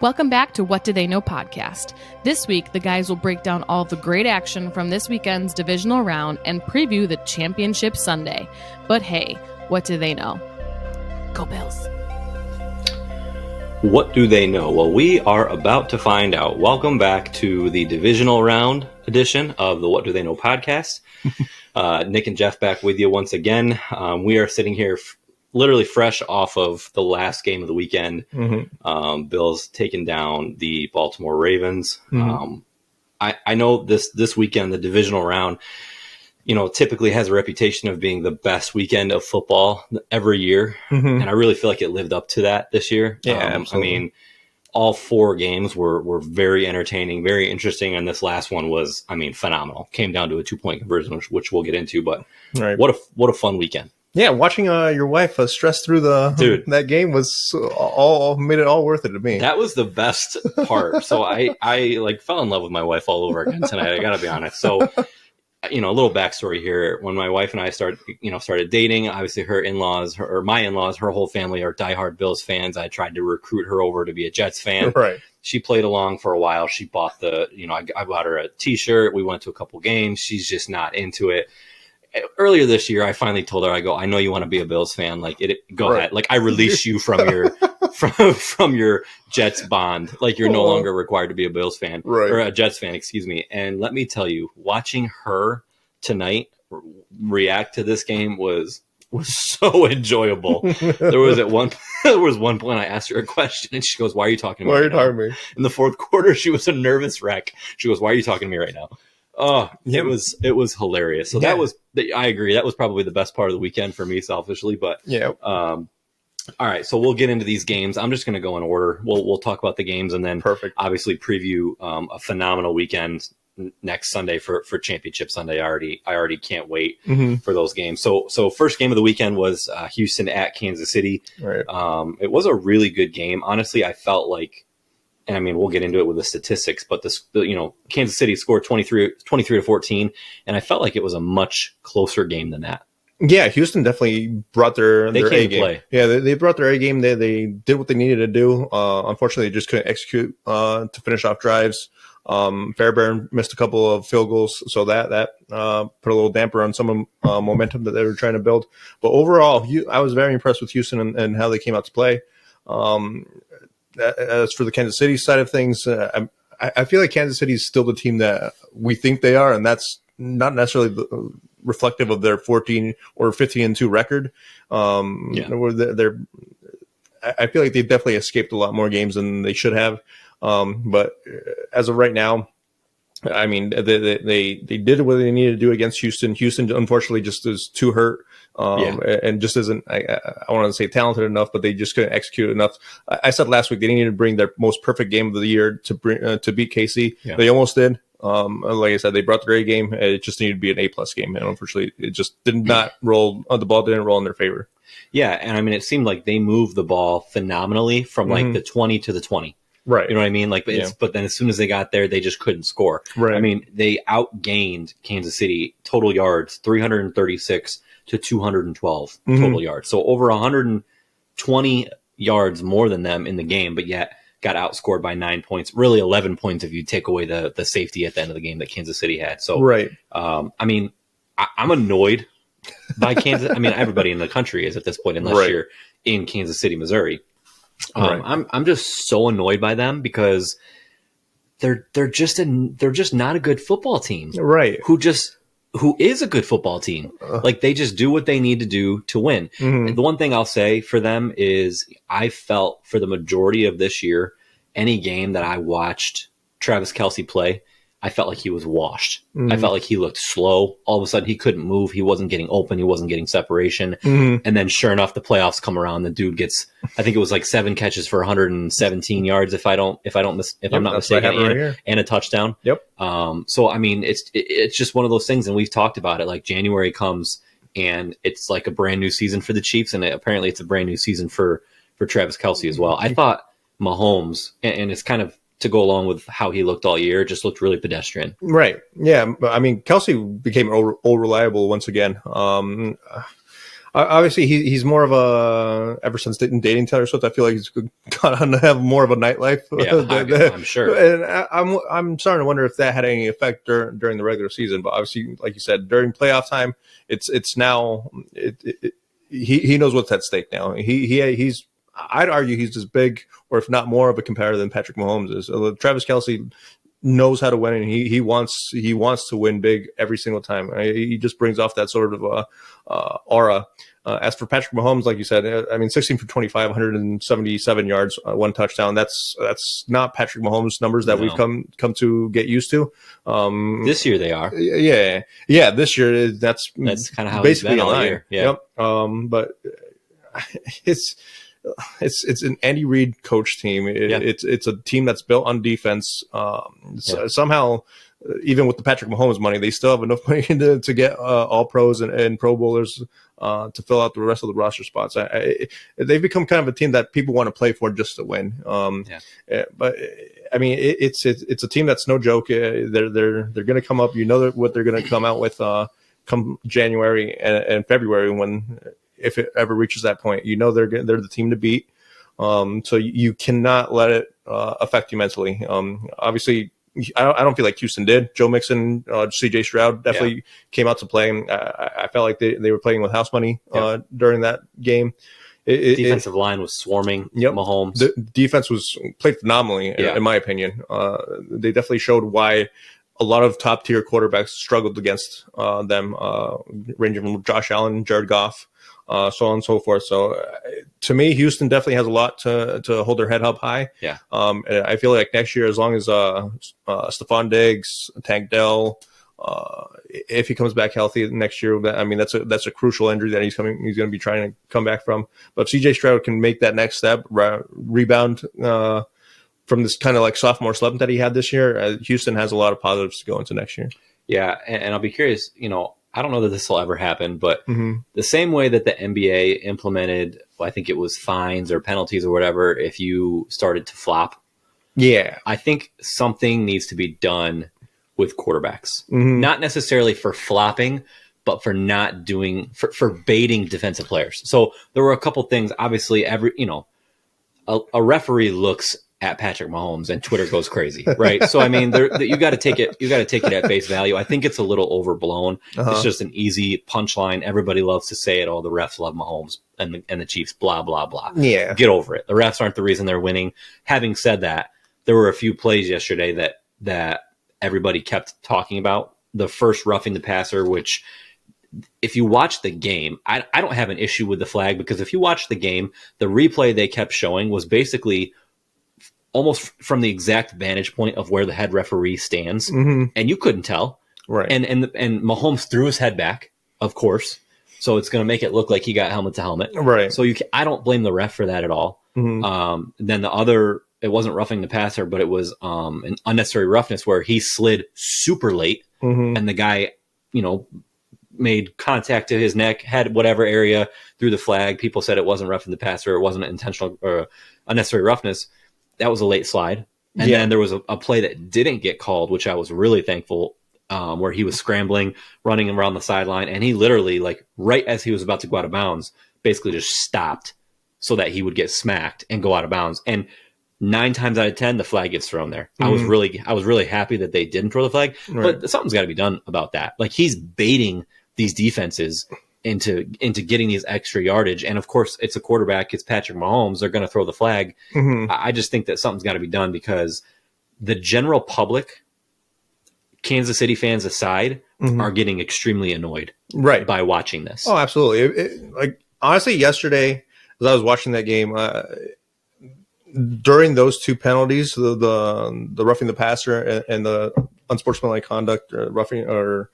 Welcome back to What Do They Know podcast. This week, the guys will break down all the great action from this weekend's Divisional Round and preview the Championship Sunday. But hey, what do they know? Go Bills. What do they know? Well, we are about to find out. Welcome back to the Divisional Round edition of the What Do They Know podcast. Nick and Jeff back with you once again. We are sitting here literally fresh off of the last game of the weekend. Bills taking down the Baltimore Ravens. I know this weekend, the Divisional Round, typically has a reputation of being the best weekend of football every year. And I really feel like it lived up to that this year. Yeah, absolutely. I mean, all four games were very entertaining, very interesting. And this last one was, phenomenal. Came down to a 2-point conversion, which we'll get into, but Right. what a fun weekend. Yeah, watching your wife stress through that game was all made it all worth it to me. That was the best part. So I fell in love with my wife all over again tonight. I got to be honest. So, a little backstory here. When my wife and I started dating, obviously my in-laws, her whole family are diehard Bills fans. I tried to recruit her over to be a Jets fan. Right. She played along for a while. She bought I bought her a t-shirt. We went to a couple games. She's just not into it. Earlier this year, I finally told her, I know you want to be a Bills fan. Go ahead. I release you from your from your Jets bond. You're no longer required to be a Bills fan, or a Jets fan, excuse me. And let me tell you, watching her tonight react to this game was so enjoyable. There was one point I asked her a question, and she goes, "Why are you talking to me? Why are you talking to me?" In the fourth quarter, she was a nervous wreck. She goes, "Why are you talking to me right now?" Oh, it was hilarious. So Yeah. I agree. That was probably the best part of the weekend for me, selfishly. But yeah. All right. So we'll get into these games. I'm just going to go in order. We'll talk about the games and then Perfect. obviously preview a phenomenal weekend next Sunday for Championship Sunday. I already can't wait for those games. So first game of the weekend was Houston at Kansas City. Right. It was a really good game. Honestly, I felt like. And we'll get into it with the statistics, but Kansas City scored 23-14, and I felt like it was a much closer game than that. Yeah, Houston definitely brought their A game. Play. Yeah, they brought their A game. They did what they needed to do. Unfortunately, they just couldn't execute to finish off drives. Fairbairn missed a couple of field goals, so that put a little damper on some momentum that they were trying to build. But overall, I was very impressed with Houston and how they came out to play. As for the Kansas City side of things, I feel like Kansas City is still the team that we think they are, and that's not necessarily reflective of their 14 or 15-2 record. They're I feel like they definitely escaped a lot more games than they should have. But as of right now, they did what they needed to do against Houston. Houston, unfortunately, just is too hurt. And just isn't, I want to say talented enough, but they just couldn't execute enough. I said last week they needed to bring their most perfect game of the year to beat KC. Yeah. They almost did. Like I said, they brought their A game. It just needed to be an A+ game, and unfortunately, it just did not roll. The ball didn't roll in their favor. Yeah, and it seemed like they moved the ball phenomenally from the 20 to the 20. Right. You know what I mean? But then as soon as they got there, they just couldn't score. Right. They outgained Kansas City total yards, 336 to 212 total yards. So over 120 yards more than them in the game, but yet got outscored by 9 points, really 11 points if you take away the safety at the end of the game that Kansas City had. So, right. I'm annoyed by Kansas. Everybody in the country is at this point, unless you're in Kansas City, Missouri. I'm just so annoyed by them because they're just not a good football team. Right. Who is a good football team. They just do what they need to do to win. And the one thing I'll say for them is I felt for the majority of this year, any game that I watched Travis Kelce play, I felt like he was washed. I felt like he looked slow. All of a sudden, he couldn't move. He wasn't getting open. He wasn't getting separation. And then, sure enough, the playoffs come around. The dude gets, I think it was 7 catches for 117 yards, if I'm not mistaken, and a touchdown. Yep. It's just one of those things, and we've talked about it. January comes, and it's like a brand new season for the Chiefs, and apparently it's a brand new season for Travis Kelce as well. I thought Mahomes, and it's kind of to go along with how he looked all year, just looked really pedestrian. Right. Yeah. Kelce became all reliable once again. Obviously, he's more of a ever since dating Taylor Swift. I feel like he's gonna have more of a nightlife. Yeah, I'm sure. And I'm starting to wonder if that had any effect during the regular season. But obviously, like you said, during playoff time, it's now he knows what's at stake now. He's I'd argue he's as big, or if not more, of a competitor than Patrick Mahomes is. Travis Kelce knows how to win, and he wants to win big every single time. He just brings off that sort of aura. As for Patrick Mahomes, like you said, I mean, 16 for 25, 177 yards, one touchdown. That's not Patrick Mahomes numbers that we've come to get used to. This year they are. Yeah. This year that's kind of how basically he's been all year. Yeah. Yep. But it's an Andy Reid coach team. It's a team that's built on defense. Somehow, even with the Patrick Mahomes money, they still have enough money to get all pros and Pro Bowlers to fill out the rest of the roster spots. They've become kind of a team that people want to play for just to win. But I mean, it's a team that's no joke. They're going to come up. You know what they're going to come out with come January and February when. If it ever reaches that point, you know they're the team to beat. So you cannot let it affect you mentally. Obviously, I don't feel like Houston did. Joe Mixon, C.J. Stroud definitely came out to play. I felt like they were playing with house money during that game. Defensive line was swarming Mahomes. The defense played phenomenally, in my opinion. They definitely showed why a lot of top tier quarterbacks struggled against them, ranging from Josh Allen, Jared Goff. So on and so forth. So to me, Houston definitely has a lot to hold their head up high. Yeah. And I feel like next year, as long as Stephon Diggs, Tank Dell, if he comes back healthy next year, I mean that's a crucial injury that he's going to be trying to come back from. But if CJ Stroud can make that next step, rebound from this kind of like sophomore slump that he had this year, Houston has a lot of positives to go into next year. Yeah, and I'll be curious. I don't know that this will ever happen, but the same way that the NBA implemented, I think it was fines or penalties or whatever, if you started to flop. Yeah. I think something needs to be done with quarterbacks. Not necessarily for flopping, but for not for baiting defensive players. So there were a couple things. Obviously, a referee looks at Patrick Mahomes and Twitter goes crazy, right? So I mean, you got to take it at face value. I think it's a little overblown. It's just an easy punchline. Everybody loves to say it. Oh, the refs love Mahomes and the Chiefs. Blah blah blah. Yeah, get over it. The refs aren't the reason they're winning. Having said that, there were a few plays yesterday that everybody kept talking about. The first roughing the passer, which if you watch the game, I don't have an issue with the flag because if you watch the game, the replay they kept showing was basically almost from the exact vantage point of where the head referee stands, and you couldn't tell. Right. And Mahomes threw his head back, of course, so it's going to make it look like he got helmet to helmet. Right. So I don't blame the ref for that at all. Then the other, it wasn't roughing the passer, but it was an unnecessary roughness where he slid super late, and the guy, made contact to his neck, had whatever area through the flag. People said it wasn't roughing the passer, it wasn't intentional or unnecessary roughness. That was a late slide. And then there was a play that didn't get called, which I was really thankful, where he was scrambling, running around the sideline. And he literally, like right as he was about to go out of bounds, basically just stopped so that he would get smacked and go out of bounds. And 9 times out of 10, the flag gets thrown there. I was really happy that they didn't throw the flag, but something's got to be done about that. Like he's baiting these defenses into getting these extra yardage. And of course it's a quarterback, it's Patrick Mahomes. They're going to throw the flag. I just think that something's got to be done because the general public, Kansas City fans aside, are getting extremely annoyed by watching this. Oh, absolutely. Like honestly, yesterday, as I was watching that game, during those two penalties, the roughing the passer and the unsportsmanlike conduct, roughing or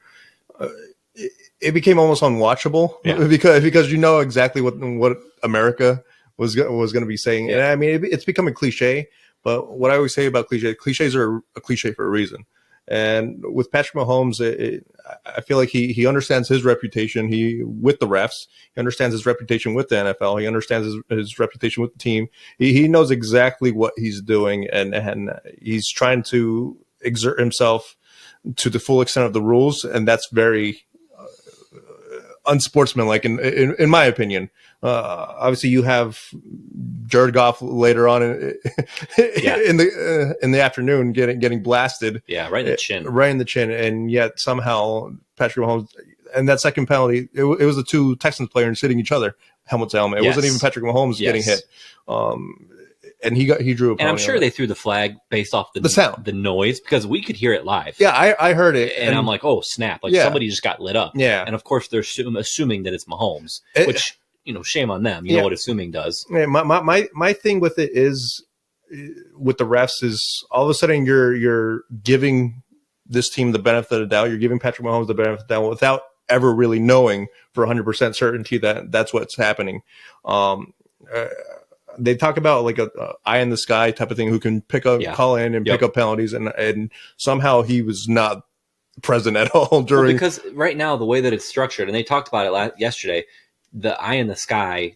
it became almost unwatchable because you know exactly what America was going to be saying. And I mean, it's become a cliche, but what I always say about cliches are a cliche for a reason. And with Patrick Mahomes, I feel like he understands his reputation with the refs. He understands his reputation with the NFL. He understands his reputation with the team. He knows exactly what he's doing, and he's trying to exert himself to the full extent of the rules, and that's very unsportsmanlike in my opinion. Obviously, you have Jared Goff later on in the afternoon getting blasted. Yeah, right in the chin. Right in the chin, and yet somehow Patrick Mahomes, and that second penalty, it was the two Texans players hitting each other helmet to helmet. It wasn't even Patrick Mahomes getting hit. And he drew a penalty. And I'm sure they threw the flag based off the sound, the noise, because we could hear it live. Yeah, I heard it, and I'm like, oh snap! Like somebody just got lit up. Yeah, and of course they're assuming that it's Mahomes, which shame on them. You know what assuming does. Yeah, my thing with it is with the refs is all of a sudden you're giving this team the benefit of the doubt. You're giving Patrick Mahomes the benefit of the doubt without ever really knowing for 100% certainty that that's what's happening. They talk about like a eye in the sky type of thing who can call in and pick up penalties, and somehow he was not present at all during. Because right now the way that it's structured, and they talked about it yesterday, the eye in the sky,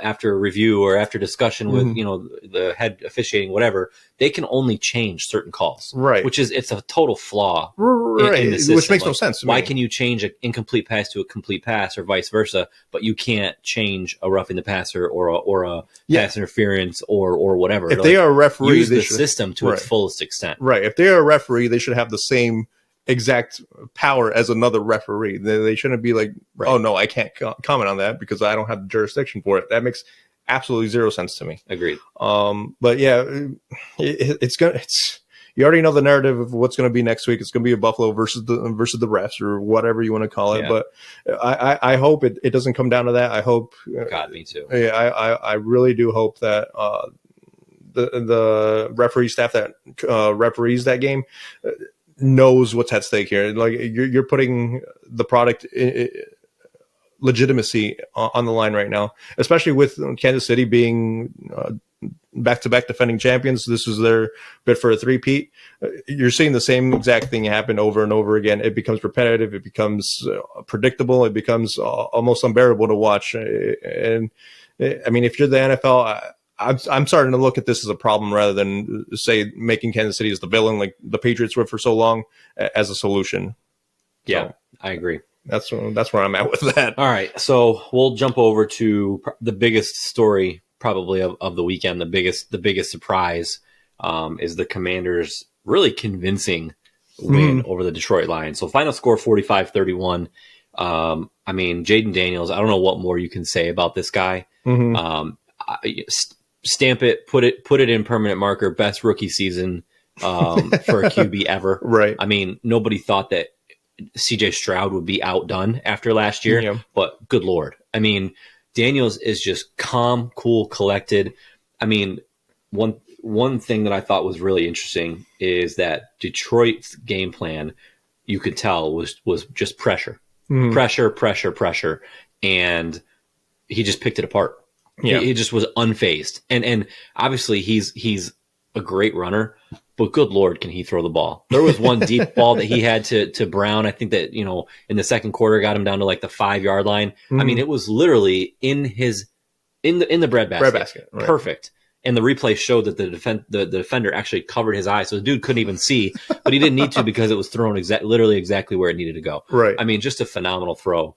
after a review or after discussion with, the head officiating, whatever, they can only change certain calls. Right. It's a total flaw. Right. In the system. Which makes no sense to me. Why can you change an incomplete pass to a complete pass or vice versa, but you can't change a roughing the passer or a pass interference or whatever? If they are a referee, use the system to its fullest extent. Right. If they are a referee, they should have the same exact power as another referee. They shouldn't be like, oh no, I can't comment on that because I don't have the jurisdiction for it. That makes absolutely zero sense to me. Agreed. But yeah, it's you already know the narrative of what's going to be next week. It's going to be a Buffalo versus the refs or whatever you want to call it. But I hope it doesn't come down to that. I hope. God, me too. Yeah, I really do hope that the referee staff that referees that game knows what's at stake here. Like you're putting the product legitimacy on the line right now, especially with Kansas City being back-to-back defending champions. This is their bid for a three-peat. You're seeing the same exact thing happen over and over again. It becomes repetitive. It becomes predictable. It becomes almost unbearable to watch. And I mean, if you're the NFL, I'm starting to look at this as a problem rather than say making Kansas City as the villain like the Patriots were for so long as a solution. Yeah, so I agree. That's where I'm at with that. All right, so we'll jump over to the biggest story probably of the weekend. The biggest surprise is the Commanders' really convincing win over the Detroit Lions. So final score 45-31. I mean, Jaden Daniels, I don't know what more you can say about this guy. Stamp it, put it in permanent marker. Best rookie season for a QB ever. Right. I mean, nobody thought that CJ Stroud would be outdone after last year, but good Lord. I mean, Daniels is just calm, cool, collected. I mean, one thing that I thought was really interesting is that Detroit's game plan, you could tell was just pressure, pressure, and he just picked it apart. Yeah. He just was unfazed. And obviously he's a great runner, but good Lord, can he throw the ball? There was one deep ball that he had to Brown. I think that, in the second quarter got him down to like the 5-yard line. I mean, it was literally in the bread basket. Right. Perfect. And the replay showed that the defender actually covered his eyes. So the dude couldn't even see, but he didn't need to because it was thrown literally exactly where it needed to go. Right. I mean, just a phenomenal throw.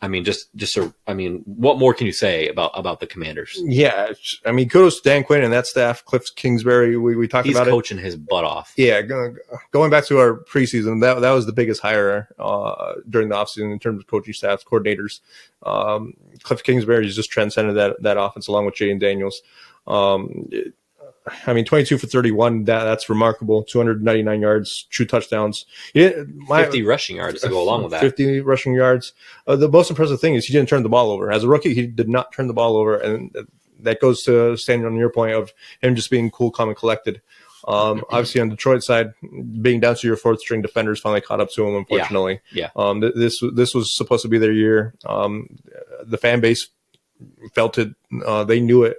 I mean, what more can you say about the Commanders? Yeah, I mean, kudos to Dan Quinn and that staff. Cliff Kingsbury, we talked about it. He's coaching his butt off. Yeah, going back to our preseason, that was the biggest hire during the offseason in terms of coaching staffs, coordinators. Cliff Kingsbury has just transcended that offense along with Jaden Daniels. I mean, 22 for 31, that's remarkable. 299 yards, 2 touchdowns. 50 rushing yards to go along with that. 50 rushing yards. The most impressive thing is he didn't turn the ball over. As a rookie, he did not turn the ball over, and that goes to standing on your point of him just being cool, calm, and collected. Obviously, on Detroit side, being down to your fourth-string defenders finally caught up to him, unfortunately. Yeah. This was supposed to be their year. The fan base felt it. They knew it.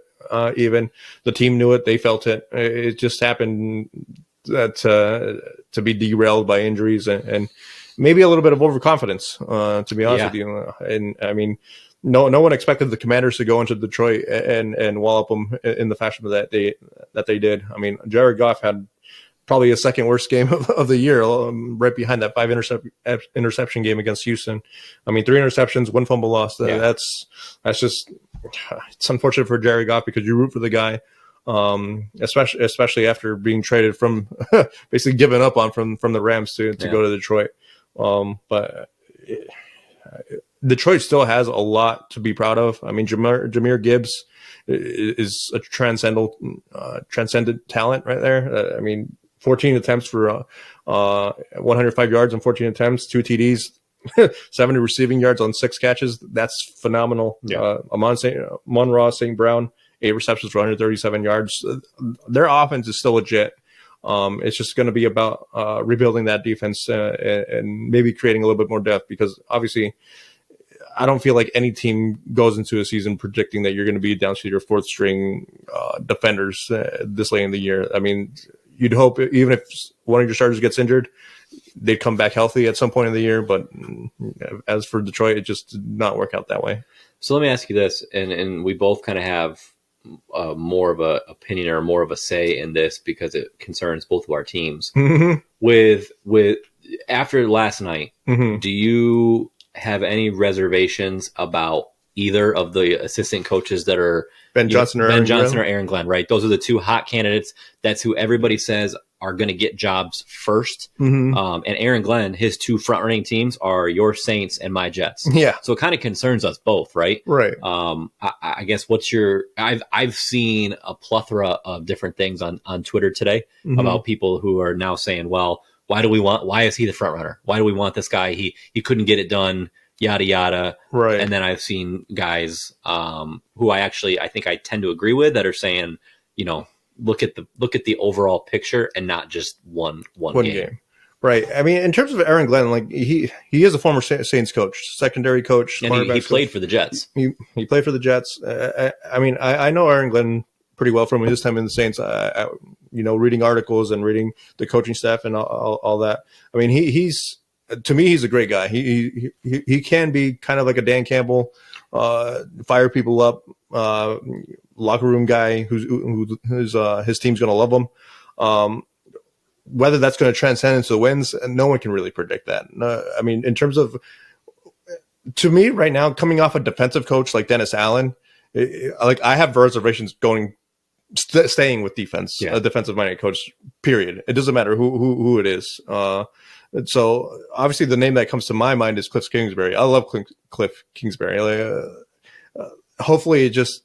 Even the team knew it. They felt it. It just happened that to be derailed by injuries and maybe a little bit of overconfidence, to be honest with you. And I mean, no one expected the Commanders to go into Detroit and wallop them in the fashion that they did. I mean, Jared Goff had probably a second worst game of the year, right behind that 5 interception game against Houston. I mean, 3 interceptions, 1 fumble loss. That's just, it's unfortunate for Jared Goff because you root for the guy, especially after being traded from basically given up on from the Rams to go to Detroit. But Detroit still has a lot to be proud of. I mean, Jahmyr Gibbs is a transcendent talent right there. I mean, 14 attempts for 105 yards on 14 attempts, 2 TDs, 70 receiving yards on 6 catches. That's phenomenal. Amon-Ra St. Brown, 8 receptions for 137 yards. Their offense is still legit. It's just going to be about rebuilding that defense and maybe creating a little bit more depth, because obviously I don't feel like any team goes into a season predicting that you're going to be down to your 4th string defenders this late in the year. I mean, you'd hope even if one of your starters gets injured, they'd come back healthy at some point in the year. But as for Detroit, it just did not work out that way. So let me ask you this, and we both kind of have more of a opinion or more of a say in this because it concerns both of our teams. Mm-hmm. With after last night, do you have any reservations about either of the assistant coaches that are Ben Johnson or Aaron Glenn, right? Those are the 2 hot candidates. That's who everybody says are going to get jobs first. Mm-hmm. And Aaron Glenn, his 2 front running teams are your Saints and my Jets. Yeah. So it kind of concerns us both, right? Right. I guess I've seen a plethora of different things on Twitter today about people who are now saying, well, why is he the front runner? Why do we want this guy? He couldn't get it done, yada, yada. Right. And then I've seen guys who I think I tend to agree with that are saying, look at the overall picture and not just one game. Right. I mean, in terms of Aaron Glenn, like he is a former Saints coach, secondary coach. And he played for the Jets. He played for the Jets. I mean, I know Aaron Glenn pretty well from his time in the Saints. Reading articles and reading the coaching staff and all that. I mean, he's to me, he's a great guy. He can be kind of like a Dan Campbell, fire people up, locker room guy who's his team's going to love him. Whether that's going to transcend into wins, no one can really predict that. I mean, in terms of, to me right now, coming off a defensive coach like Dennis Allen, I have reservations staying with defense, a defensive-minded coach, period. It doesn't matter who it is. So obviously the name that comes to my mind is Cliff Kingsbury. I love Cliff Kingsbury. Hopefully it just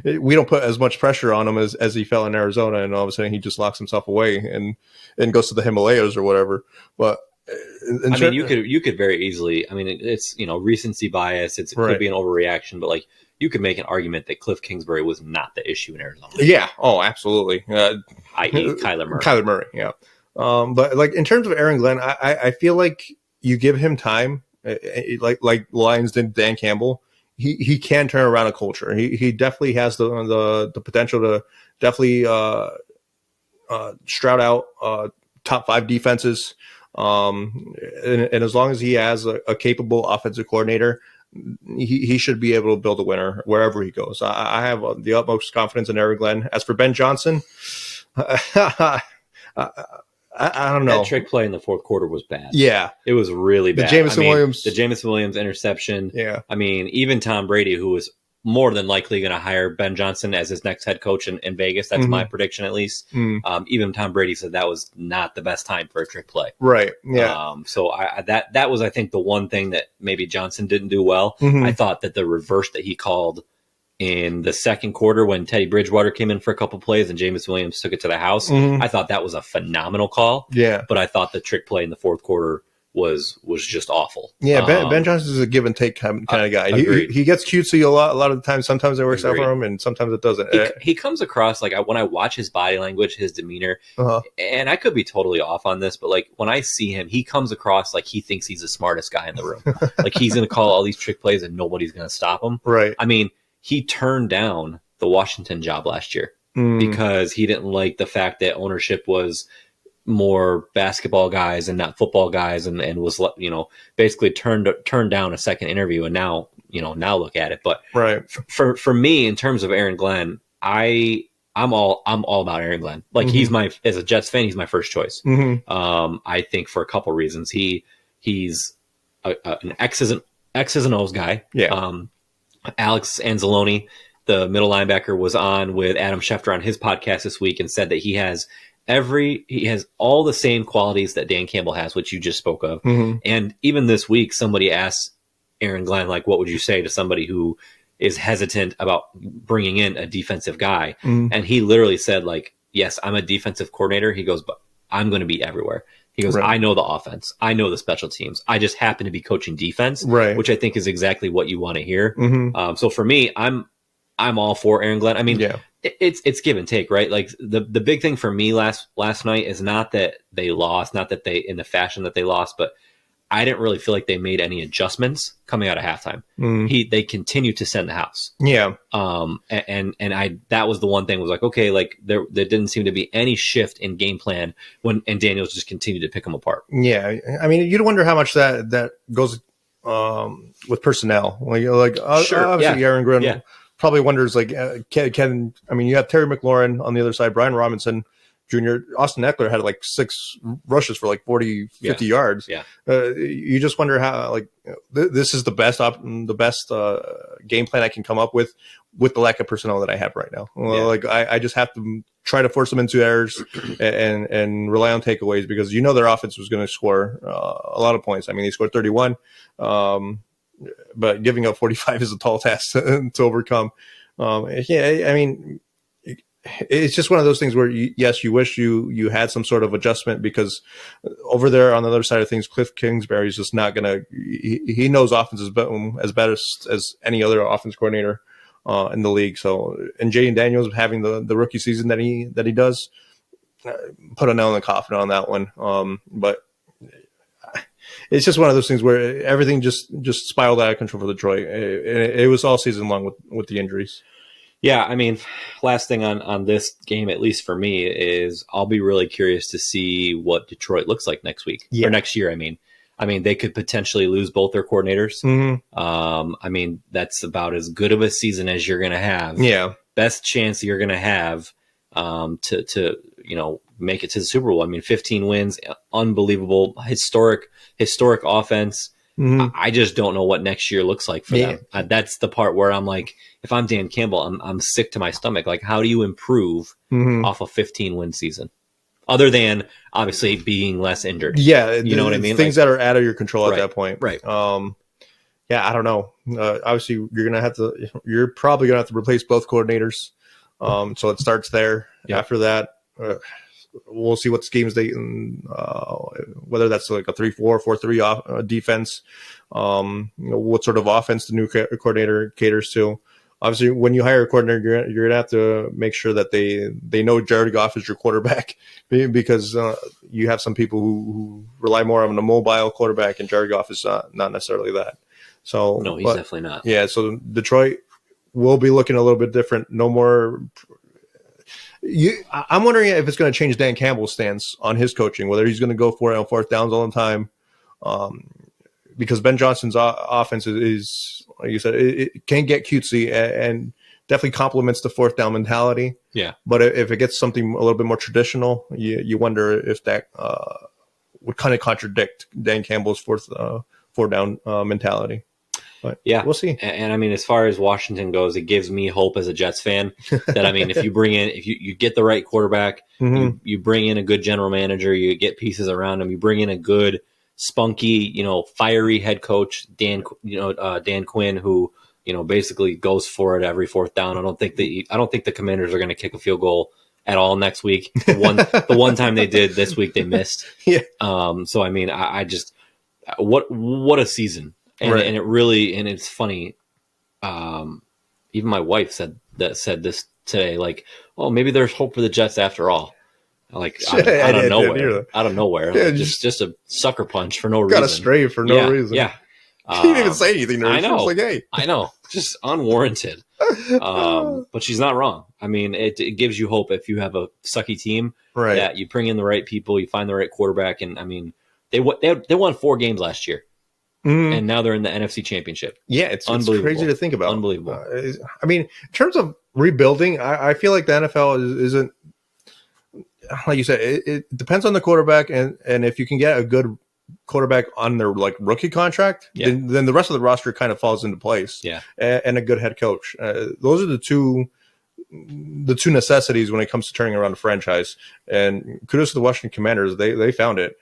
we don't put as much pressure on him as he felt in Arizona, and all of a sudden he just locks himself away and goes to the Himalayas or whatever. But you could very easily. I mean, it's recency bias. It could be an overreaction, but like you could make an argument that Cliff Kingsbury was not the issue in Arizona. Yeah. Oh, absolutely. I.e. Kyler Murray. Kyler Murray. Yeah. But like in terms of Aaron Glenn, I feel like you give him time, like Lions did Dan Campbell. He can turn around a culture. He definitely has the potential to definitely strout out top 5 defenses. And as long as he has a capable offensive coordinator, he should be able to build a winner wherever he goes. I have the utmost confidence in Aaron Glenn. As for Ben Johnson, I don't know. That trick play in the 4th quarter was bad. Yeah. It was really bad. The Jameson Williams interception. Yeah. I mean, even Tom Brady, who was more than likely going to hire Ben Johnson as his next head coach in Vegas. That's my prediction, at least. Even Tom Brady said that was not the best time for a trick play. Right. Yeah. So that was, I think, the one thing that maybe Johnson didn't do well. I thought that the reverse that he called in the 2nd quarter when Teddy Bridgewater came in for a couple plays and Jameis Williams took it to the house, I thought that was a phenomenal call. Yeah. But I thought the trick play in the 4th quarter was just awful. Yeah, Ben Johnson is a give and take kind of guy. He gets cutesy a lot of the time. Sometimes it works out for him, and sometimes it doesn't. He comes across like when I watch his body language, his demeanor, and I could be totally off on this, but like when I see him, he comes across like he thinks he's the smartest guy in the room. Like he's going to call all these trick plays and nobody's going to stop him. Right. I mean, he turned down the Washington job last year because he didn't like the fact that ownership was more basketball guys and not football guys, and was basically turned down a second interview, and now look at it. But right, for me, in terms of Aaron Glenn, I I'm all about Aaron Glenn. Like as a Jets fan, he's my first choice. I think for a couple reasons. He's an X's and O's guy. Yeah. Alex Anzalone, the middle linebacker, was on with Adam Schefter on his podcast this week and said that he has all the same qualities that Dan Campbell has, which you just spoke of. And even this week, somebody asked Aaron Glenn, like, what would you say to somebody who is hesitant about bringing in a defensive guy? And he literally said, like, yes, I'm a defensive coordinator. He goes, but I'm going to be everywhere. He goes, I know the offense. I know the special teams. I just happen to be coaching defense, which I think is exactly what you want to hear. So for me, I'm all for Aaron Glenn. I mean, it's give and take, right? Like the big thing for me last night is not that they lost, not that they in the fashion that they lost, but I didn't really feel like they made any adjustments coming out of halftime. They continued to send the house. Yeah. And that was the one thing was like, okay, like there didn't seem to be any shift in game plan and Daniels just continued to pick them apart. Yeah. I mean, you'd wonder how much that goes with personnel. Obviously Aaron Glenn probably wonders like, can you have Terry McLaurin on the other side, Brian Robinson Jr., Austin Eckler had like 6 rushes for like 50 yards. Yeah. You just wonder how this is the best game plan I can come up with the lack of personnel that I have right now. Like I just have to try to force them into errors and rely on takeaways because their offense was going to score a lot of points. I mean, they scored 31, but giving up 45 is a tall task to overcome. I mean, it's just one of those things where you wish you had some sort of adjustment because over there on the other side of things, Cliff Kingsbury is just not gonna. He knows offense as best as any other offense coordinator in the league. So, and Jaden Daniels having the rookie season that he does, put a nail in the coffin on that one. But it's just one of those things where everything just spiraled out of control for Detroit. It was all season long with the injuries. Yeah, I mean, last thing on this game, at least for me, is I'll be really curious to see what Detroit looks like next week or next year. I mean, they could potentially lose both their coordinators. I mean, that's about as good of a season as you're going to have. Yeah, best chance you're going to have to make it to the Super Bowl. I mean, 15 wins, unbelievable, historic offense. I just don't know what next year looks like for them. That's the part where I'm like, if I'm Dan Campbell, I'm sick to my stomach. Like, how do you improve off a 15-win season? Other than obviously being less injured. Yeah. You know what I mean? Things that are out of your control at that point. Right. Yeah, I don't know. Obviously you're probably going to have to replace both coordinators. So it starts there. After that, we'll see what schemes whether that's like a 3-4, 4-3 defense, what sort of offense the new coordinator caters to. Obviously, when you hire a coordinator, you're going to have to make sure that they know Jared Goff is your quarterback because you have some people who rely more on a mobile quarterback, and Jared Goff is not necessarily that. So no, he's definitely not. Yeah, so Detroit will be looking a little bit different. No more. I'm wondering if it's going to change Dan Campbell's stance on his coaching, whether he's going to go for it on fourth downs all the time, because Ben Johnson's offense is, like you said, it can get cutesy and definitely complements the fourth down mentality. Yeah, but if it gets something a little bit more traditional, you wonder if that would kind of contradict Dan Campbell's fourth down mentality. But yeah, we'll see. And I mean, as far as Washington goes, it gives me hope as a Jets fan that, I mean, if you get the right quarterback, you bring in a good general manager, you get pieces around him, you bring in a good, spunky, fiery head coach, Dan Quinn, who, basically goes for it every fourth down. I don't think the Commanders are going to kick a field goal at all next week. The one time they did this week, they missed. Yeah. So I mean, I just what a season. And, and it really, and it's funny. Even my wife said this today, like, "Oh, maybe there's hope for the Jets after all." Like out of nowhere, yeah, like, just a sucker punch for no reason. Got astray for no reason. Yeah, she didn't even say anything. I know. Like, hey, I know, just unwarranted. But she's not wrong. I mean, it gives you hope if you have a sucky team, right? That you bring in the right people, you find the right quarterback, and I mean, they won 4 games last year. and now they're in the NFC Championship. Yeah, it's crazy to think about. Unbelievable. I mean, in terms of rebuilding, I feel like the NFL isn't, like you said, it depends on the quarterback, and if you can get a good quarterback on their like rookie contract, then the rest of the roster kind of falls into place. Yeah, and a good head coach. Those are the two necessities when it comes to turning around a franchise. And kudos to the Washington Commanders, they found it.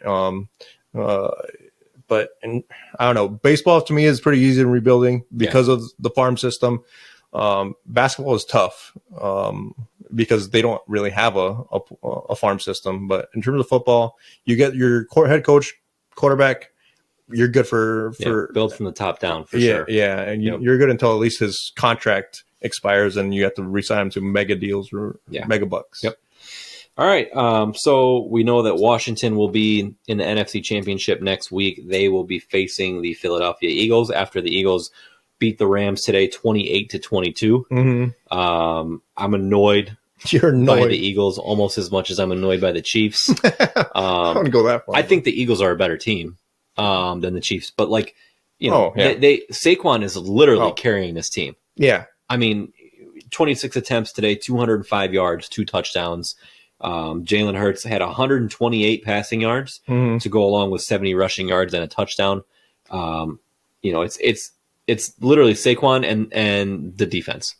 But I don't know, baseball to me is pretty easy in rebuilding because of the farm system. Basketball is tough because they don't really have a farm system. But in terms of football, you get your head coach, quarterback, you're good for build from the top down for sure. Yeah, and you're good until at least his contract expires, and you have to re-sign him to mega deals or mega bucks. Yep. All right. So we know that Washington will be in the NFC Championship next week. They will be facing the Philadelphia Eagles after the Eagles beat the Rams today 28-22. Mm-hmm. I'm annoyed. You're annoyed by the Eagles almost as much as I'm annoyed by the Chiefs. I wouldn't go that far. I think the Eagles are a better team than the Chiefs, but Saquon is literally carrying this team. Yeah. I mean, 26 attempts today, 205 yards, 2 touchdowns. Jalen Hurts had 128 passing yards to go along with 70 rushing yards and a touchdown. It's literally Saquon and the defense.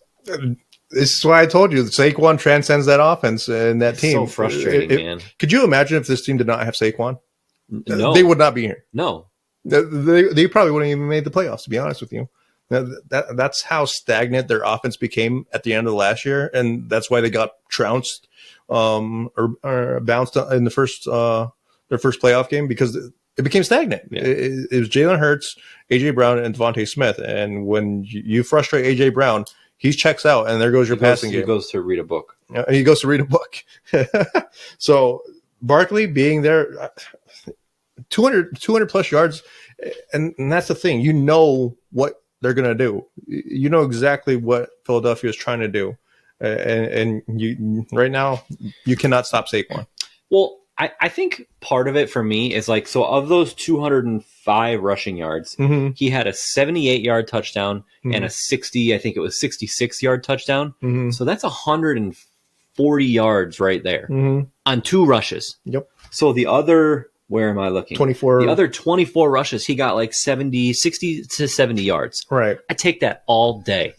This is why I told you Saquon transcends that offense and that team. So frustrating, man. Could you imagine if this team did not have Saquon? No, they would not be here. No, they probably wouldn't even made the playoffs. To be honest with you, that's how stagnant their offense became at the end of the last year, and that's why they got trounced or bounced in the first their first playoff game because it became stagnant. Yeah. It was Jalen Hurts, AJ Brown, and Devontae Smith, and when you frustrate AJ Brown, he checks out, and there goes your passing game. He goes to read a book. He goes to read a book. So Barkley being there, 200 plus yards, and that's the thing. You know what they're going to do. You know exactly what Philadelphia is trying to do. And you right now, you cannot stop Saquon. Well, I think part of it for me is like, so of those 205 rushing yards, he had a 78-yard touchdown and a 66-yard touchdown. So that's 140 yards right there on 2 rushes. Yep. So the other, where am I looking? 24. The other 24 rushes, he got like 60 to 70 yards. Right. I take that all day.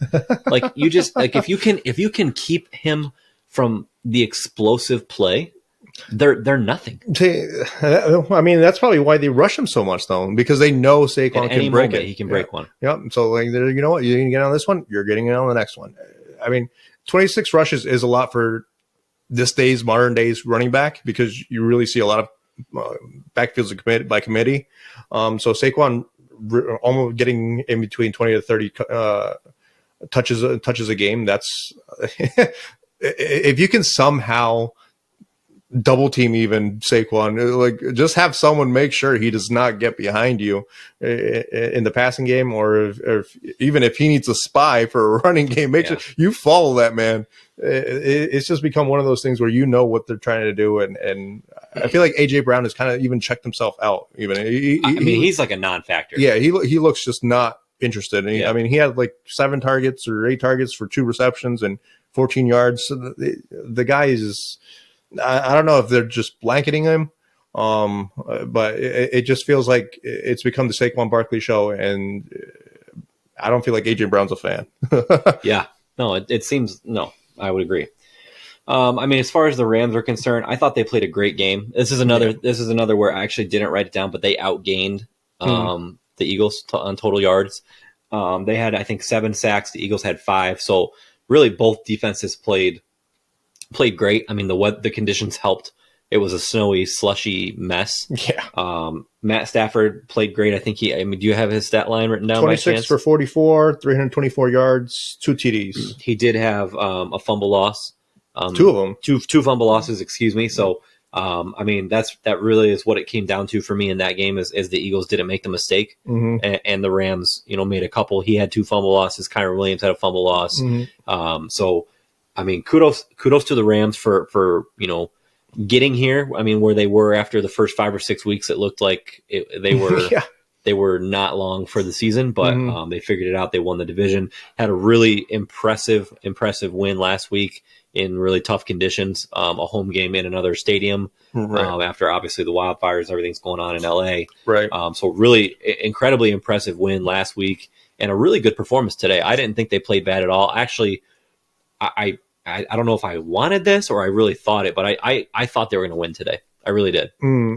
Like you just like if you can keep him from the explosive play, they're nothing. I mean, that's probably why they rush him so much, though, because they know Saquon can break it. He can break one. Yep. So, like, you know what? You didn't get on this one. You're getting it on the next one. I mean, 26 rushes is a lot for modern days running back because you really see a lot of backfields by committee. So Saquon almost getting in between 20 to 30 touches a game. That's if you can somehow double team even Saquon, like just have someone make sure he does not get behind you in the passing game, or even if he needs a spy for a running game, make sure you follow that man. It's just become one of those things where you know what they're trying to do, and I feel like AJ Brown has kind of even checked himself out. Even he's like a non-factor. Yeah, he looks just not interested. And I mean, he had like 7 targets or 8 targets for 2 receptions and 14 yards. So the guy is. I don't know if they're just blanketing him, but it just feels like it's become the Saquon Barkley show, and I don't feel like AJ Brown's a fan. Yeah, no, it seems no. I would agree. I mean, as far as the Rams are concerned, I thought they played a great game. This is another where I actually didn't write it down, but they outgained the Eagles on total yards. They had, I think, 7 sacks. The Eagles had 5. So really, both defenses played great. I mean, the conditions helped. It was a snowy, slushy mess. Yeah. Matt Stafford played great. I think do you have his stat line written down? 26 for 44, 324 yards, 2 TDs. He did have a fumble loss. 2 of them. Two fumble losses, excuse me. So, I mean, that really is what it came down to for me in that game is the Eagles didn't make the mistake, and the Rams, made a couple. He had 2 fumble losses. Kyron Williams had a fumble loss. So, I mean, kudos to the Rams for getting here. I mean, where they were after the first 5 or 6 weeks, it looked like they were They were not long for the season, but they figured it out. They won the division, had a really impressive win last week in really tough conditions, a home game in another stadium after obviously the wildfires, everything's going on in LA. Right. So really incredibly impressive win last week and a really good performance today. I didn't think they played bad at all. Actually, I don't know if I wanted this or I really thought it, but I thought they were going to win today. I really did.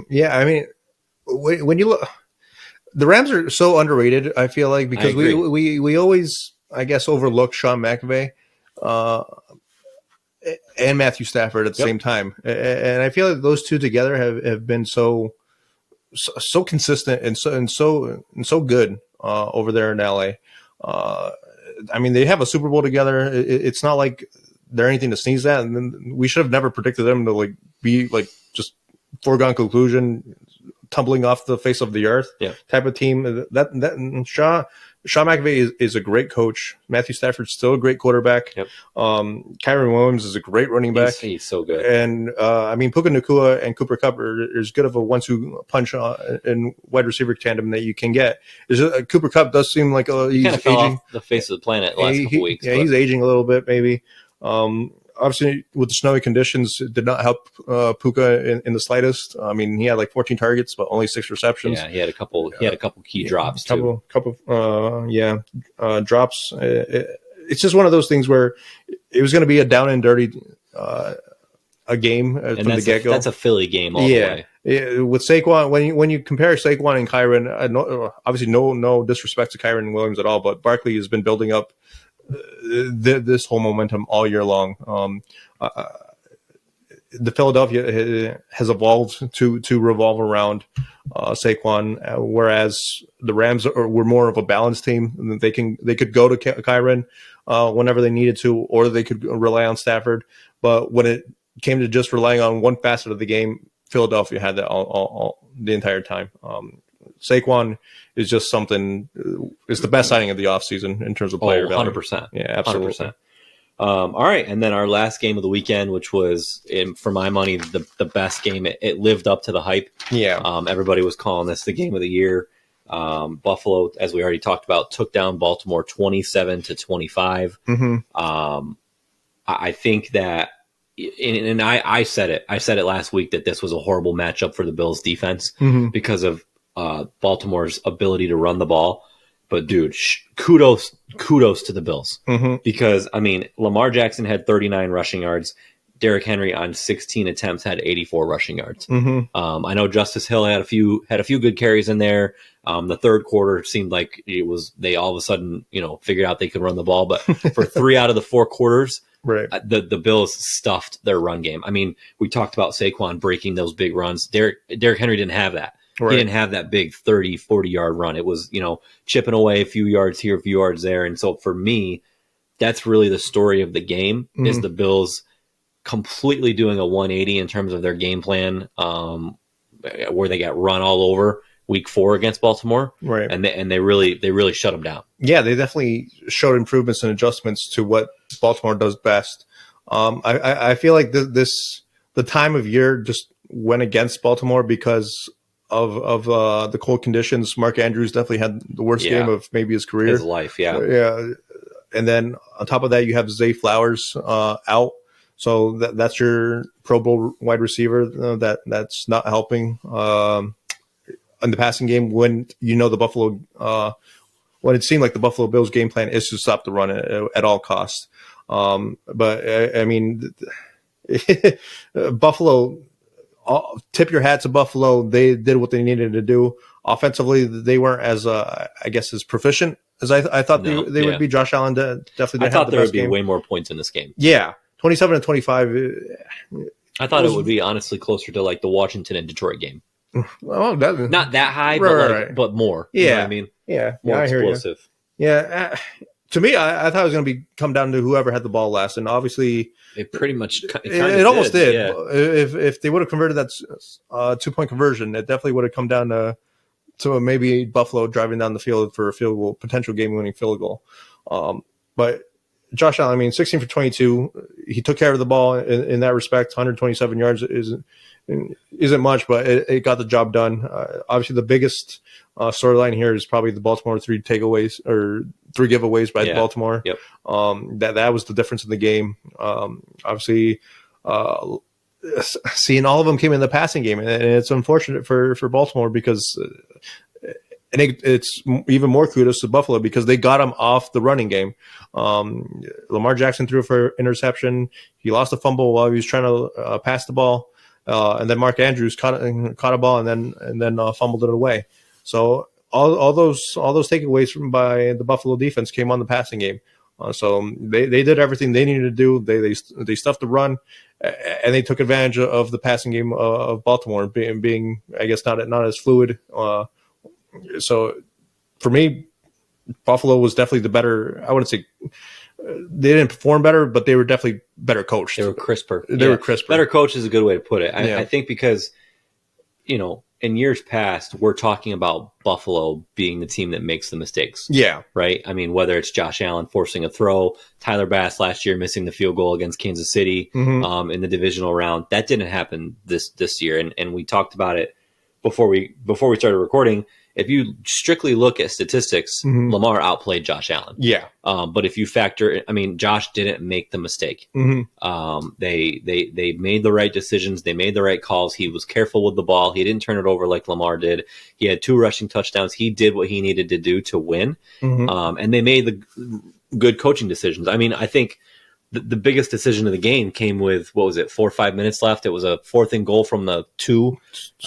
Yeah, I mean, when you look, the Rams are so underrated, I feel like, because we always, I guess, overlook Sean McVay and Matthew Stafford at the same time. And I feel like those two together have been so consistent and so good over there in LA. I mean, they have a Super Bowl together. It's not like they're anything to sneeze at, and then we should have never predicted them to be just foregone conclusion, tumbling off the face of the earth type of team. That Sean McVay is a great coach. Matthew Stafford's still a great quarterback. Kyron Williams is a great running back. He's so good. And I mean, Puka Nacua and Cooper Kupp are as good of a 1-2 punch in wide receiver tandem that you can get. Cooper Kupp does seem like he's kind of fell aging off the face of the planet the last couple weeks. Yeah, he's aging a little bit, maybe. Obviously, with the snowy conditions, it did not help Puka in the slightest. I mean, he had 14 targets, but only 6 receptions. Yeah, he had a couple. He had a couple key drops too. Drops. It's just one of those things where it was going to be a down and dirty a game from the get go. That's a Philly game all the way. Yeah, with Saquon, when you compare Saquon and Kyron, obviously no disrespect to Kyron Williams at all, but Barkley has been building up this whole momentum all year long. The Philadelphia has evolved to revolve around Saquon, whereas the Rams were more of a balanced team. They could go to Kyron whenever they needed to, or they could rely on Stafford. But when it came to just relying on one facet of the game, Philadelphia had that all the entire time. Saquon is just something. Is the best signing of the offseason in terms of player value. 100%. Yeah, absolutely. 100%. All right, and then our last game of the weekend, which was, for my money, the best game. It lived up to the hype. Yeah. Everybody was calling this the game of the year. Buffalo, as we already talked about, took down Baltimore 27-25. I think that, and I said it. I said it last week that this was a horrible matchup for the Bills defense because of Baltimore's ability to run the ball. But dude, kudos to the Bills because I mean, Lamar Jackson had 39 rushing yards. Derrick Henry on 16 attempts had 84 rushing yards. I know Justice Hill had a few good carries in there. The third quarter seemed like they all of a sudden figured out they could run the ball, but for 3 out of the 4 quarters, the Bills stuffed their run game. I mean, we talked about Saquon breaking those big runs. Derrick Henry didn't have that. He didn't have that big 30, 40-yard run. It was, chipping away a few yards here, a few yards there. And so for me, that's really the story of the game is the Bills completely doing a 180 in terms of their game plan, where they got run all over week 4 against Baltimore. Right. And they really shut them down. Yeah, they definitely showed improvements and adjustments to what Baltimore does best. I feel like the time of year just went against Baltimore because of the cold conditions. Mark Andrews definitely had the worst game of maybe his career. His life, Yeah. And then on top of that, you have Zay Flowers out. So that's your Pro Bowl wide receiver that's not helping in the passing game when the Buffalo when it seemed like the Buffalo Bills game plan is to stop the run at all costs. But I mean, Buffalo, tip your hat to Buffalo. They did what they needed to do. Offensively, they weren't as as proficient as I thought they would be. Josh Allen definitely. I thought there would be way more points in this game. Yeah, 27-25. I thought it would be honestly closer to like the Washington and Detroit game. Well, not that high, but more. Yeah, you know what I mean, more explosive. Yeah, to me, I thought it was going to come down to whoever had the ball last, and obviously, it pretty much it almost did. Yeah. If they would have converted that 2-point conversion, it definitely would have come down to maybe Buffalo driving down the field for a field goal, potential game-winning field goal. But Josh Allen, I mean, 16 for 22. He took care of the ball in that respect. 127 yards isn't much, but it got the job done. Obviously, the biggest storyline here is probably the Baltimore three giveaways by Baltimore. Yep. That was the difference in the game. Obviously, seeing all of them came in the passing game, and it's unfortunate for Baltimore because. And it's even more kudos to Buffalo because they got him off the running game. Lamar Jackson threw for interception. He lost a fumble while he was trying to pass the ball, and then Mark Andrews caught a ball and then fumbled it away. So all those takeaways by the Buffalo defense came on the passing game. So they did everything they needed to do. They stuffed the run, and they took advantage of the passing game of Baltimore being I guess not as fluid. So for me, Buffalo was definitely the better. I wouldn't say they didn't perform better, but they were definitely better coached. They were crisper. They were crisper. Better coach is a good way to put it. I think because, in years past, we're talking about Buffalo being the team that makes the mistakes. Yeah. Right? I mean, whether it's Josh Allen forcing a throw, Tyler Bass last year missing the field goal against Kansas City in the divisional round. That didn't happen this year. And we talked about it before we started recording. If you strictly look at statistics, Lamar outplayed Josh Allen. Yeah. But if you factor, Josh didn't make the mistake. They made the right decisions. They made the right calls. He was careful with the ball. He didn't turn it over like Lamar did. He had 2 rushing touchdowns. He did what he needed to do to win. And they made the good coaching decisions. I think the biggest decision of the game came with, 4 or 5 minutes left. It was a 4th and goal from the 2.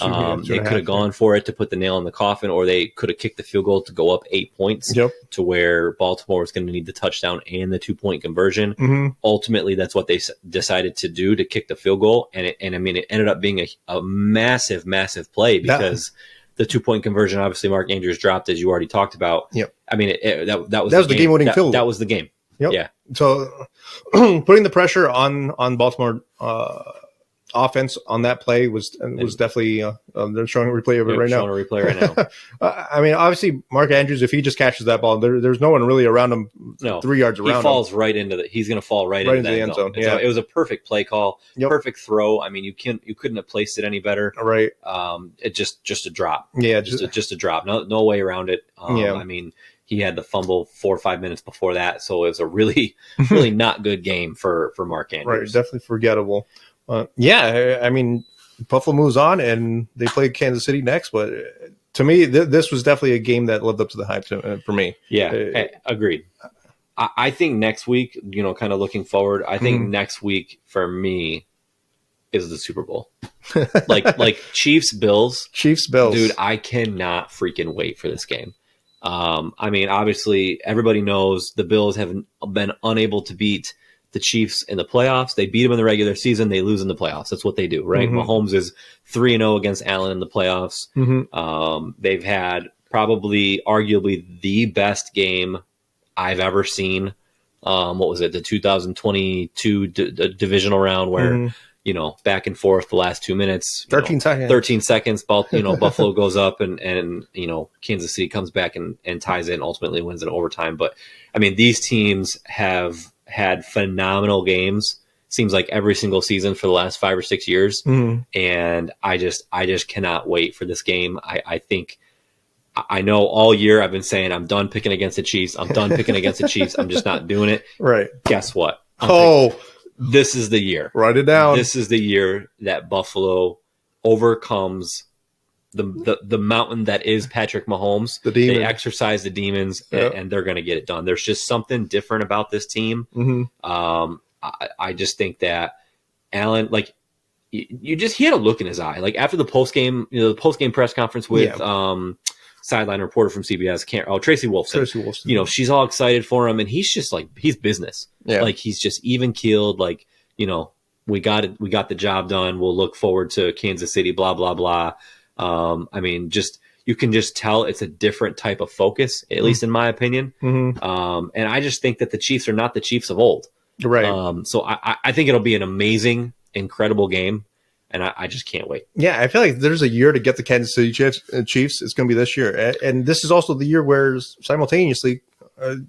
They could have gone for it to put the nail in the coffin, or they could have kicked the field goal to go up 8 points to where Baltimore was going to need the touchdown and the 2-point conversion. Ultimately, that's what they decided to do, to kick the field goal. And it ended up being a massive, massive play because the 2-point conversion, obviously Mark Andrews dropped, as you already talked about. That was the game-winning field goal. That was the game. Yep. Yeah. So putting the pressure on Baltimore offense on that play was definitely they're showing a replay of it right now. Showing a replay right now. Obviously Mark Andrews, if he just catches that ball, there's no one really around him. 3 yards around. He falls right into he's going to fall right into the end zone. Yeah. So it was a perfect play call, perfect throw. You couldn't have placed it any better. Right. It just a drop. Yeah. Just a drop. No way around it. He had the fumble 4 or 5 minutes before that, so it was a really, really not good game for Mark Andrews. Right, definitely forgettable. Buffalo moves on, and they play Kansas City next. But to me, this was definitely a game that lived up to the hype for me. Yeah, agreed. I think next week, kind of looking forward, I think next week for me is the Super Bowl. like Chiefs Bills. Dude, I cannot freaking wait for this game. Obviously, everybody knows the Bills have been unable to beat the Chiefs in the playoffs. They beat them in the regular season. They lose in the playoffs. That's what they do, right? Mahomes is 3-0 against Allen in the playoffs. They've had probably, arguably, the best game I've ever seen. What was it? The 2022 divisional round where back and forth the last 2 minutes. 13 seconds. 13 seconds. Buffalo goes up and Kansas City comes back and ties it and ultimately wins in overtime. But, these teams have had phenomenal games. Seems like every single season for the last 5 or 6 years. And I just cannot wait for this game. I know all year I've been saying I'm done picking against the Chiefs. I'm done picking against the Chiefs. I'm just not doing it. Right. Guess what? This is the year. Write it down. This is the year that Buffalo overcomes the mountain that is Patrick Mahomes. The demon. They exercise the demons, and they're going to get it done. There's just something different about this team. I just think that Allen, he had a look in his eye. After the post game press conference with sideline reporter from CBS, Tracy Wolfson. She's all excited for him, and he's just he's business. Yeah. He's just even keeled. We got it. We got the job done. We'll look forward to Kansas City. Blah blah blah. You can just tell it's a different type of focus, at least in my opinion. And I just think that the Chiefs are not the Chiefs of old. Right. So I think it'll be an amazing, incredible game. And I just can't wait. Yeah, I feel like there's a year to get the Kansas City Chiefs. It's going to be this year. And this is also the year where simultaneously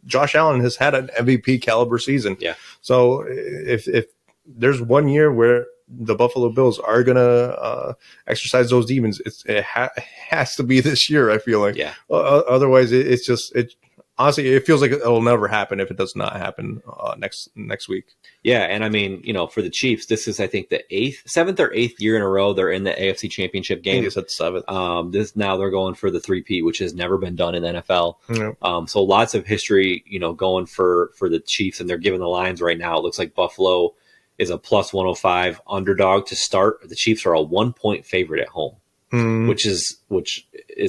Josh Allen has had an MVP caliber season. Yeah. So if there's one year where the Buffalo Bills are gonna exercise those demons, it has to be this year. I feel like. Yeah. Otherwise, honestly, it feels like it'll never happen if it does not happen next week. Yeah, and I mean, for the Chiefs, this is, I think, the seventh or eighth year in a row they're in the AFC Championship game. I think it's at seventh. Now they're going for the three-peat, which has never been done in the NFL. Yeah. So lots of history, going for the Chiefs, and they're giving the lines right now. It looks like Buffalo is a plus 105 underdog to start. The Chiefs are a 1-point favorite at home. Which is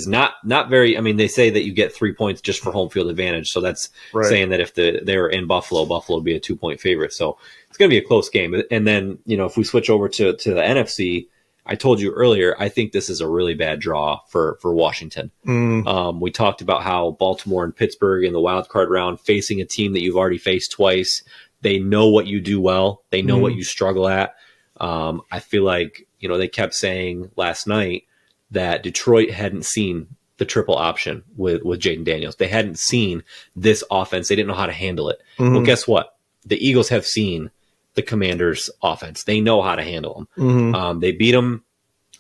not very. I mean, they say that you get 3 points just for home field advantage. So that's saying that if they were in Buffalo would be a 2-point favorite. So it's going to be a close game. And then if we switch over to the NFC, I told you earlier, I think this is a really bad draw for Washington. We talked about how Baltimore and Pittsburgh in the wild card round facing a team that you've already faced twice. They know what you do well. They know what you struggle at. I feel like they kept saying last night that Detroit hadn't seen the triple option with Jaden Daniels. They hadn't seen this offense. They didn't know how to handle it. Well, guess what? The Eagles have seen the Commanders' offense. They know how to handle them. They beat them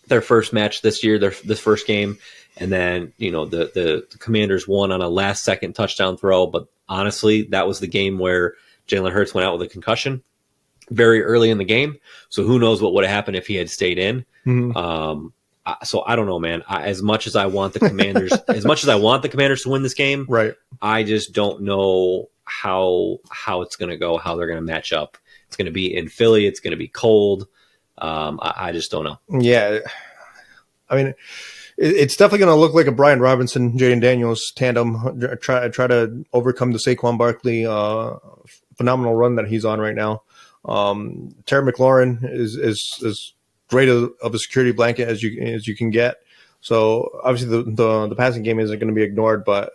their first match this year, this first game, and then the Commanders won on a last-second touchdown throw. But honestly, that was the game where Jalen Hurts went out with a concussion very early in the game. So who knows what would have happened if he had stayed in. So I don't know, man. As much as I want the Commanders, to win this game, right? I just don't know how it's going to go, how they're going to match up. It's going to be in Philly. It's going to be cold. I just don't know. Yeah, I mean, it's definitely going to look like a Brian Robinson, Jaden Daniels tandem. Try to overcome the Saquon Barkley phenomenal run that he's on right now. Terry McLaurin is great of a security blanket as you can get. So obviously the passing game isn't going to be ignored, but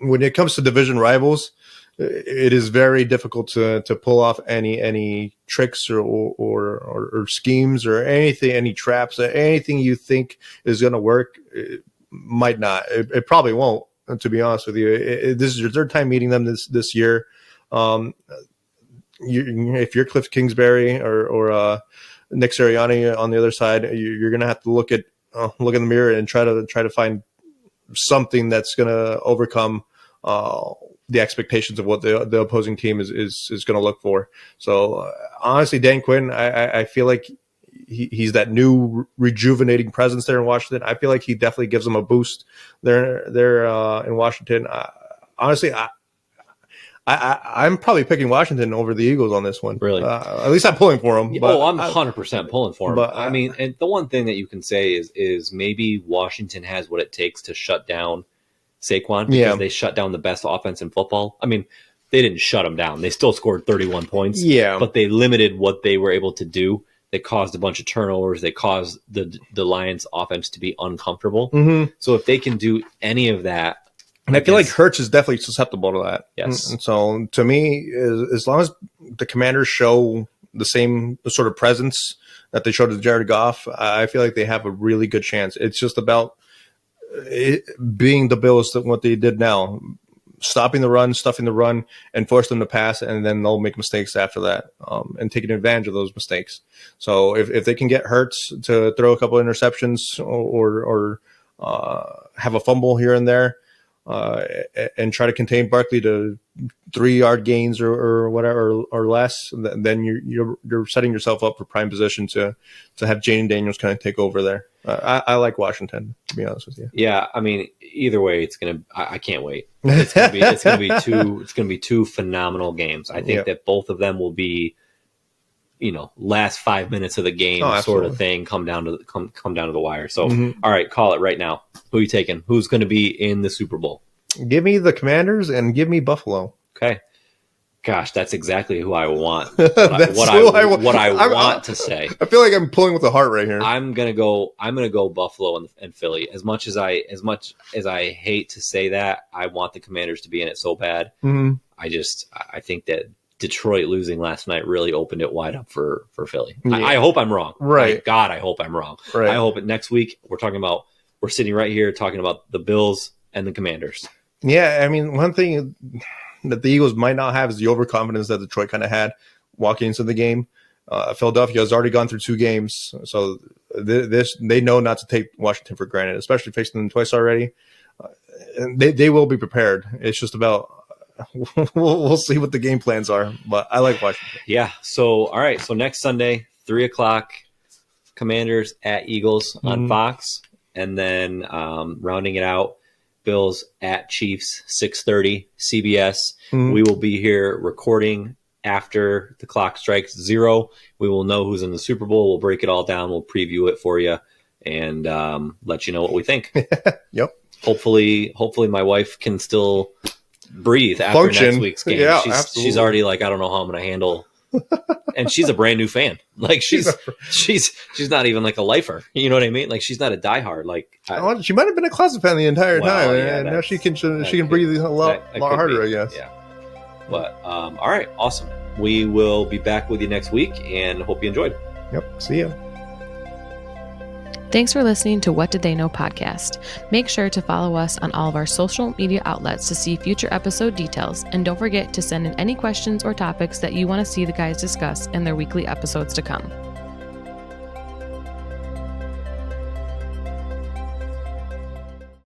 when it comes to division rivals, it is very difficult to pull off any tricks or schemes or anything, any traps, anything you think is going to work. It might not. It probably won't. To be honest with you, this is your third time meeting them this year. If you're Cliff Kingsbury or Nick Sirianni on the other side, you're going to have to look in the mirror and try to find something that's going to overcome the expectations of what the opposing team is going to look for. So honestly, Dan Quinn, I feel like he's that new rejuvenating presence there in Washington. I feel like he definitely gives them a boost there in Washington. Honestly, I'm probably picking Washington over the Eagles on this one. Really? At least I'm pulling for them. But I'm 100% pulling for them. But I mean, and the one thing that you can say is maybe Washington has what it takes to shut down Saquon because they shut down the best offense in football. I mean, they didn't shut them down. They still scored 31 points. Yeah. But they limited what they were able to do. They caused a bunch of turnovers. They caused the Lions offense to be uncomfortable. So if they can do any of that, and I feel like Hurts is definitely susceptible to that. Yes. And so to me, as long as the Commanders show the same sort of presence that they showed to Jared Goff, I feel like they have a really good chance. It's just about it being the Bills, what they did now, stopping the run, stuffing the run, and force them to pass, and then they'll make mistakes after that and taking advantage of those mistakes. So if they can get Hurts to throw a couple of interceptions or have a fumble here and there, and try to contain Barkley to 3-yard gains or whatever or less, then you're setting yourself up for prime position to have Jaden Daniels kind of take over there. I like Washington, to be honest with you. Yeah, I mean, either way, I can't wait. It's gonna be two phenomenal games. I think that both of them will be, last 5 minutes of the game sort of thing, come down to the wire. So, all right, call it right now. Who are you taking? Who's going to be in the Super Bowl? Give me the Commanders and give me Buffalo. Okay. Gosh, that's exactly who I want. What I want to say. I feel like I'm pulling with the heart right here. I'm gonna go Buffalo and Philly. As much as I hate to say that, I want the Commanders to be in it so bad. I think that Detroit losing last night really opened it wide up for Philly. Yeah. I hope I'm wrong. Right. God, I hope I'm wrong. Right. I hope next week we're sitting right here talking about the Bills and the Commanders. Yeah, I mean, one thing that the Eagles might not have is the overconfidence that Detroit kind of had walking into the game. Philadelphia has already gone through 2 games, so they know not to take Washington for granted, especially facing them twice already. And they will be prepared. It's just about we'll see what the game plans are, but I like Washington. Yeah. So all right. So next Sunday, 3:00, Commanders at Eagles on Fox, and then rounding it out, Bills at Chiefs, 6:30 CBS. We will be here recording after the clock strikes 0. We will know who's in the Super Bowl. We'll break it all down. We'll preview it for you and let you know what we think. Yep. Hopefully my wife can still breathe after next week's game. Yeah, she's already like, I don't know how I'm going to handle. And she's a brand new fan. Like she's not even like a lifer. You know what I mean? Like she's not a diehard. Like she might have been a closet fan the entire time, yeah, and now she can breathe a lot harder, I guess. Yeah. But all right, awesome. We will be back with you next week, and hope you enjoyed. Yep. See ya. Thanks for listening to What Did They Know podcast. Make sure to follow us on all of our social media outlets to see future episode details, and don't forget to send in any questions or topics that you want to see the guys discuss in their weekly episodes to come.